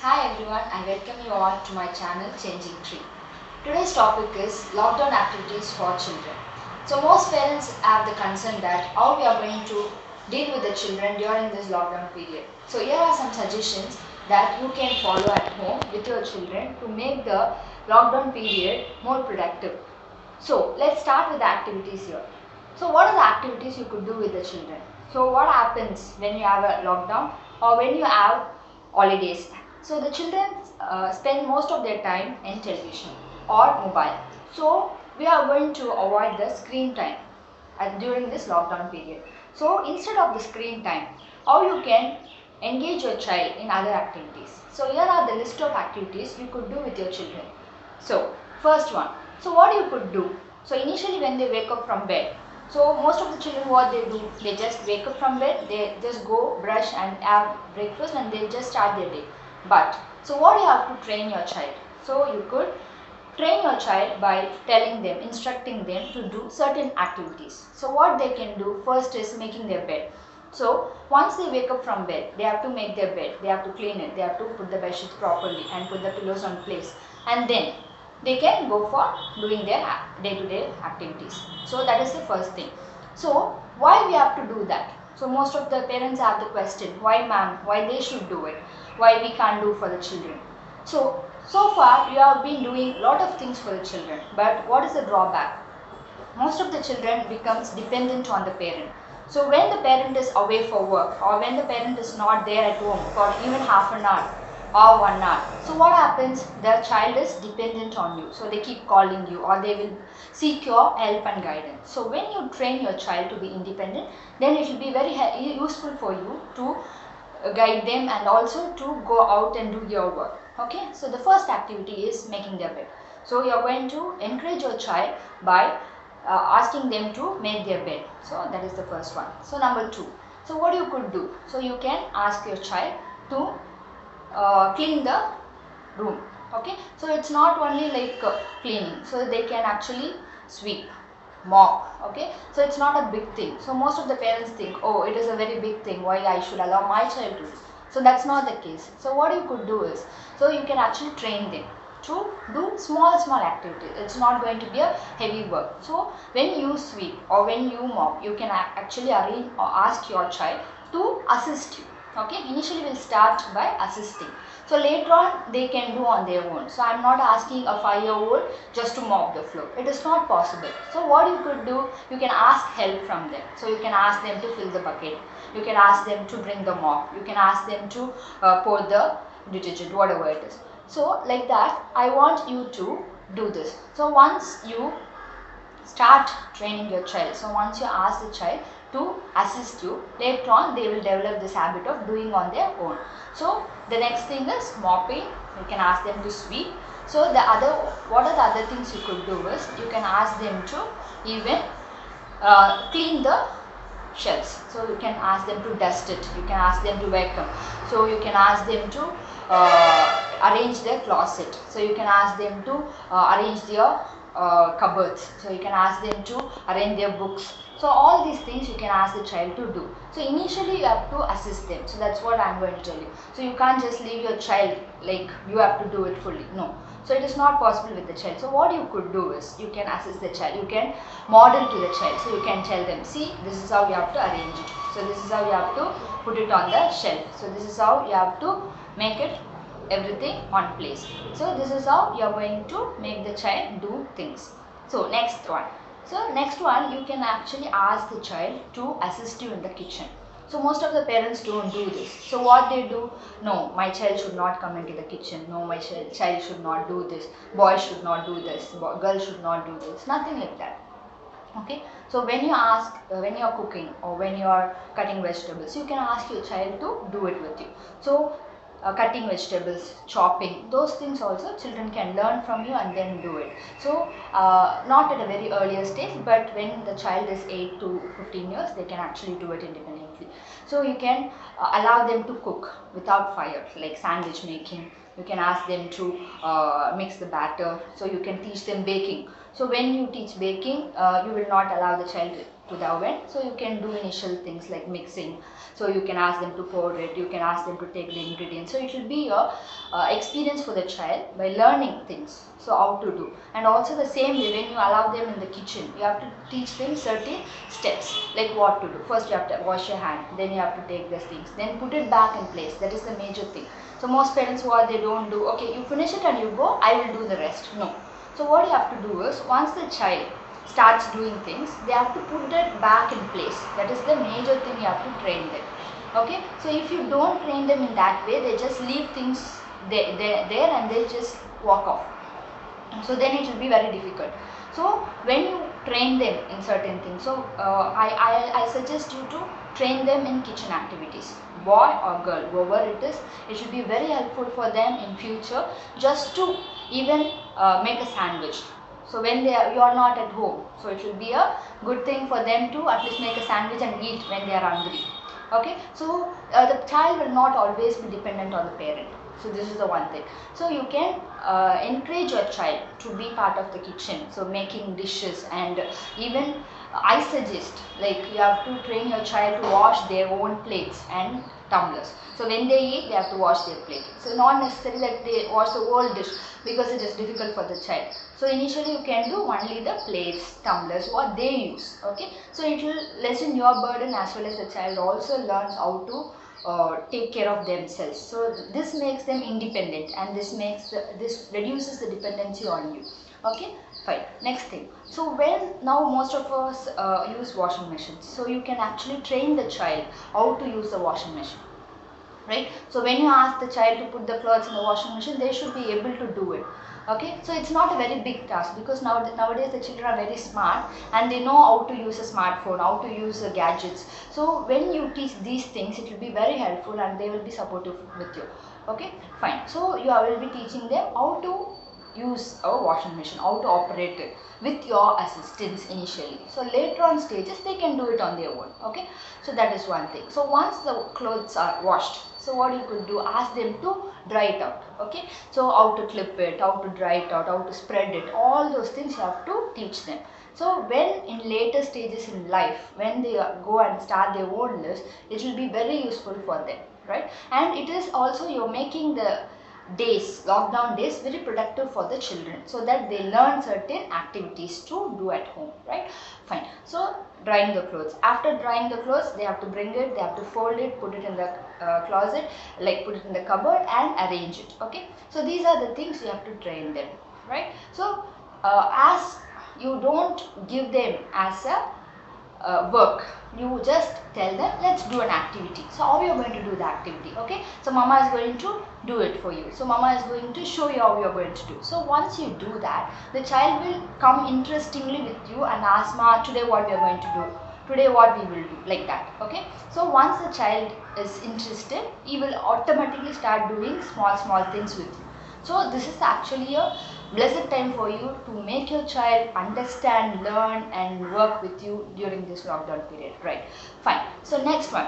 Hi everyone, I welcome you all to my channel Changing Tree. Today's topic is lockdown activities for children. So most parents have the concern that how we are going to deal with the children during this lockdown period. So here are some suggestions that you can follow at home with your children to make the lockdown period more productive. So let's start with the activities here. So what are the activities you could do with the children? So what happens when you have a lockdown or when you have holidays? So the children spend most of their time in television or mobile. So we are going to avoid the screen time during this lockdown period. So instead of the screen time, how you can engage your child in other activities. So here are the list of activities you could do with your children. So first one, so what you could do? So initially when they wake up from bed, so most of the children what they do, they just wake up from bed, they just go brush and have breakfast and they just start their day. But so what you have to train your child? So you could train your child by telling them, instructing them to do certain activities. So what they can do first is making their bed. So once they wake up from bed, they have to make their bed, they have to clean it, they have to put the bed sheets properly and put the pillows on place, and then they can go for doing their day-to-day activities. So that is the first thing. So why we have to do that? So most of the parents have the question, why ma'am, why they should do it, why we can't do for the children. So far you have been doing a lot of things for the children, but what is the drawback? Most of the children becomes dependent on the parent. So when the parent is away for work or when the parent is not there at home for even half an hour or 1 hour, so what happens? The child is dependent on you. So they keep calling you or they will seek your help and guidance. So when you train your child to be independent, then it will be very useful for you to guide them and also to go out and do your work. Okay, so the first activity is making their bed. So you are going to encourage your child by asking them to make their bed. So that is the first one. So number two, so what you could do? So you can ask your child to clean the room. Okay, so it's not only like cleaning, so they can actually sweep, mop. Okay, so it's not a big thing. So most of the parents think, oh, it is a very big thing, why I should allow my child to do. So that's not the case. So what you could do is, so you can actually train them to do small activities. It's not going to be a heavy work. So when you sweep or when you mop, you can actually arrange or ask your child to assist you. Okay, initially we'll start by assisting. So later on they can do on their own. So I'm not asking a 5-year-old just to mop the floor. It is not possible. So what you could do, you can ask help from them. So you can ask them to fill the bucket. You can ask them to bring the mop. You can ask them to pour the detergent, whatever it is. So like that, I want you to do this. So once you start training your child, so once you ask the child to assist you, later on they will develop this habit of doing on their own. So the next thing is mopping. You can ask them to sweep. So what are the other things you could do is, you can ask them to even clean the shelves. So you can ask them to dust it, you can ask them to vacuum, so you can ask them to arrange their closet, so you can ask them to arrange their cupboards, so you can ask them to arrange their books. So all these things you can ask the child to do. So initially you have to assist them. So that's what I'm going to tell you. So you can't just leave your child like you have to do it fully. No. So it is not possible with the child. So what you could do is, you can assist the child. You can model to the child. So you can tell them, see, this is how you have to arrange it. So this is how you have to put it on the shelf. So this is how you have to make it everything on place. So this is how you are going to make the child do things. So next one. So next one, you can actually ask the child to assist you in the kitchen. So most of the parents don't do this. So what they do, no, my child should not come into the kitchen. No, my child should not do this. Boy should not do this. Girl should not do this. Nothing like that. Okay, so when you ask, when you are cooking or when you are cutting vegetables, you can ask your child to do it with you. So cutting vegetables, chopping, those things also children can learn from you and then do it. So not at a very earlier stage, but when the child is 8 to 15 years, they can actually do it independently. So you can allow them to cook without fire, like sandwich making. You can ask them to mix the batter. So you can teach them baking. So when you teach baking, you will not allow the child to the oven. So you can do initial things like mixing. So you can ask them to pour it, you can ask them to take the ingredients. So it will be a experience for the child by learning things. So how to do. And also the same way, when you allow them in the kitchen, you have to teach them certain steps like what to do. First you have to wash your hand, then you have to take these things, then put it back in place. That is the major thing. So most parents, what they don't do, okay, you finish it and you go, I will do the rest. No. So what you have to do is, once the child starts doing things, they have to put it back in place. That is the major thing you have to train them. Okay, so if you don't train them in that way, they just leave things there and they just walk off. So then it will be very difficult. So when you train them in certain things, so I suggest you to train them in kitchen activities, boy or girl, whoever it is. It should be very helpful for them in future, just to even make a sandwich. So when you are not at home, so it will be a good thing for them to at least make a sandwich and eat when they are hungry. Okay, so the child will not always be dependent on the parent. So this is the one thing. So you can encourage your child to be part of the kitchen, so making dishes, and even I suggest, like, you have to train your child to wash their own plates and tumblers. So when they eat, they have to wash their plate. So not necessarily that they wash the whole dish, because it is difficult for the child. So initially you can do only the plates, tumblers, what they use. Okay, so it will lessen your burden, as well as the child also learns how to take care of themselves. So this makes them independent, and this reduces the dependency on you. Okay, fine. Next thing. So when now most of us use washing machines, so you can actually train the child how to use the washing machine. Right? So when you ask the child to put the clothes in the washing machine, they should be able to do it. Okay, so it's not a very big task, because nowadays the children are very smart and they know how to use a smartphone, how to use gadgets. So when you teach these things, it will be very helpful and they will be supportive with you. Okay, fine. So you will be teaching them how to use a washing machine, how to operate it with your assistance initially. So later on stages they can do it on their own. Okay, so that is one thing. So once the clothes are washed, so what you could do, ask them to dry it out. Okay, so how to clip it, how to dry it out, how to spread it, all those things you have to teach them. So when in later stages in life, when they go and start their own lives, it will be very useful for them, right? And it is also, you're making the days, lockdown days, very productive for the children, so that they learn certain activities to do at home, right? Fine. So drying the clothes, after drying the clothes, they have to bring it, they have to fold it, put it in the closet, like put it in the cupboard and arrange it. Okay, so these are the things you have to train them, right? So as you don't give them as a work, you just tell them, let's do an activity. So how you are going to do the activity? Okay, so mama is going to do it for you, so mama is going to show you how you are going to do. So once you do that, the child will come interestingly with you and ask, ma, today what we are going to do, today what we will do, like that. Okay, so once the child is interested, he will automatically start doing small things with you. So this is actually a blessed time for you to make your child understand, learn and work with you during this lockdown period, right? Fine. So next one.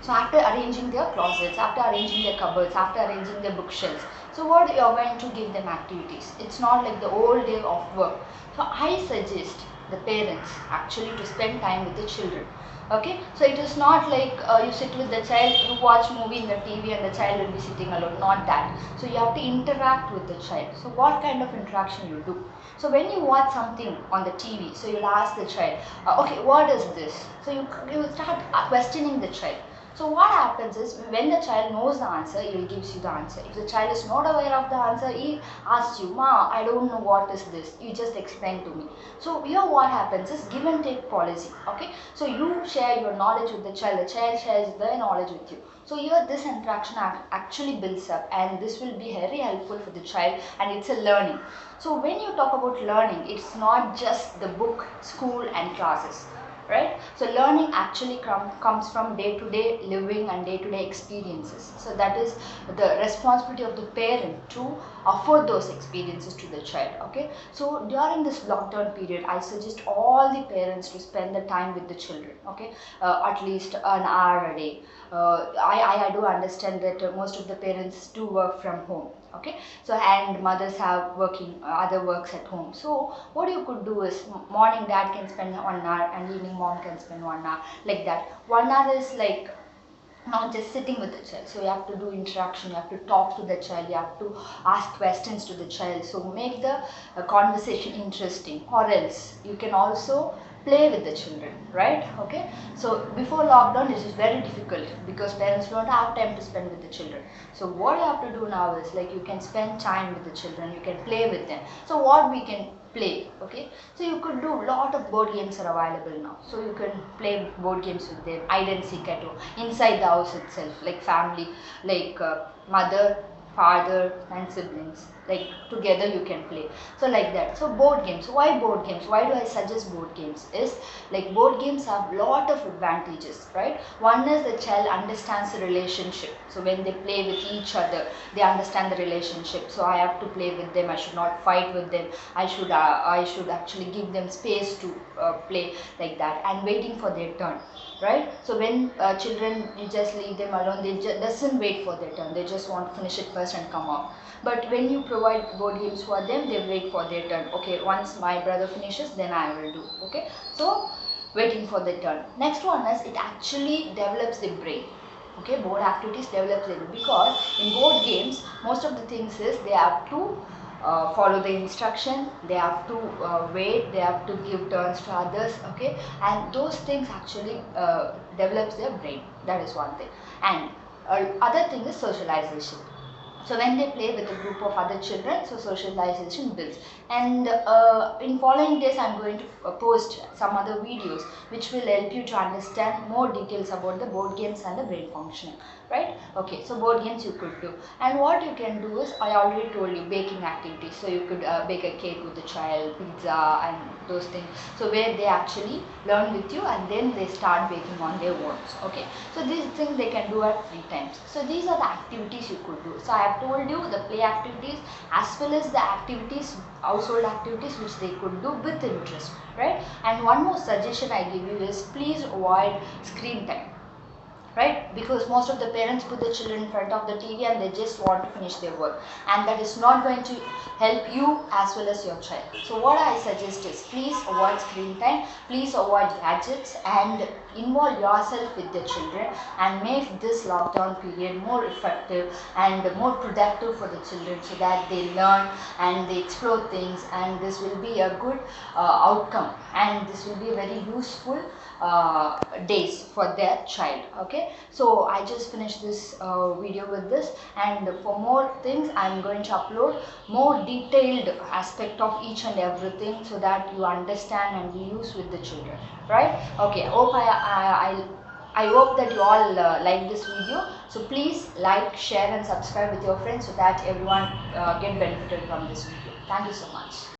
So after arranging their closets, after arranging their cupboards, after arranging their bookshelves, so what you are going to give them activities. It's not like the whole day of work. So I suggest the parents actually to spend time with the children. Okay, so it is not like you sit with the child, you watch movie in the TV and the child will be sitting alone, not that. So you have to interact with the child. So what kind of interaction you do? So when you watch something on the TV, so you'll ask the child, okay, what is this? So you start questioning the child. So what happens is, when the child knows the answer, he will gives you the answer. If the child is not aware of the answer, he asks you, ma, I don't know what is this, you just explain to me. So here what happens is give and take policy. Okay, so you share your knowledge with the child shares their knowledge with you. So here this interaction actually builds up, and this will be very helpful for the child, and it's a learning. So when you talk about learning, it's not just the book, school and classes. Right? So learning actually comes from day-to-day living and day-to-day experiences. So that is the responsibility of the parent to offer those experiences to the child. Okay, so during this lockdown period, I suggest all the parents to spend the time with the children. Okay, at least an hour a day. I do understand that most of the parents do work from home. Okay, so and mothers have working other works at home. So what you could do is, morning dad can spend 1 hour and evening working mom can spend 1 hour, like that. 1 hour is like not just sitting with the child, so you have to do interaction, you have to talk to the child, you have to ask questions to the child, so make the conversation interesting. Or else you can also play with the children, right? Okay, so before lockdown it is very difficult because parents don't have time to spend with the children. So what you have to do now is like you can spend time with the children, you can play with them. So what we can play, okay, so you could do lot of board games are available now, so you can play board games with them, hide and seek at home inside the house itself, like family, like mother, father and siblings, like together you can play, so like that. So board games, why board games, why do I suggest board games is like board games have lot of advantages, right? One is the child understands the relationship, so when they play with each other they understand the relationship, so I have to play with them, I should not fight with them, I should actually give them space to play, like that, and waiting for their turn, right? So when children, you just leave them alone, they doesn't wait for their turn, they just want to finish it first and come out. But when you provide board games for them, they wait for their turn. Okay, once my brother finishes, then I will do. Okay, so waiting for the turn. Next one is it actually develops the brain. Okay, board activities develops the brain, because in board games most of the things is they have to follow the instruction, they have to wait, they have to give turns to others, okay, and those things actually develops their brain. That is one thing. And other thing is socialization. So when they play with a group of other children, so socialization builds. And in following days I am going to post some other videos which will help you to understand more details about the board games and the brain functioning, right? Okay, so board games you could do. And what you can do is, I already told you, baking activities. So you could bake a cake with the child, pizza and those things. So where they actually learn with you and then they start baking on their own. Okay, so these things they can do at free times. So these are the activities you could do. So I have told you the play activities as well as the activities, household activities which they could do with interest, right? And one more suggestion I give you is please avoid screen time, right? Because most of the parents put the children in front of the TV and they just want to finish their work, and that is not going to help you as well as your child. So what I suggest is please avoid screen time, please avoid gadgets, and involve yourself with the children and make this lockdown period more effective and more productive for the children, so that they learn and they explore things, and this will be a good outcome, and this will be very useful days for their child. Okay, so I just finished this video with this, and for more things I am going to upload more detailed aspect of each and everything, so that you understand and use with the children, right? Okay, hope I hope that you all like this video. So please like, share and subscribe with your friends, so that everyone get benefited from this video. Thank you so much.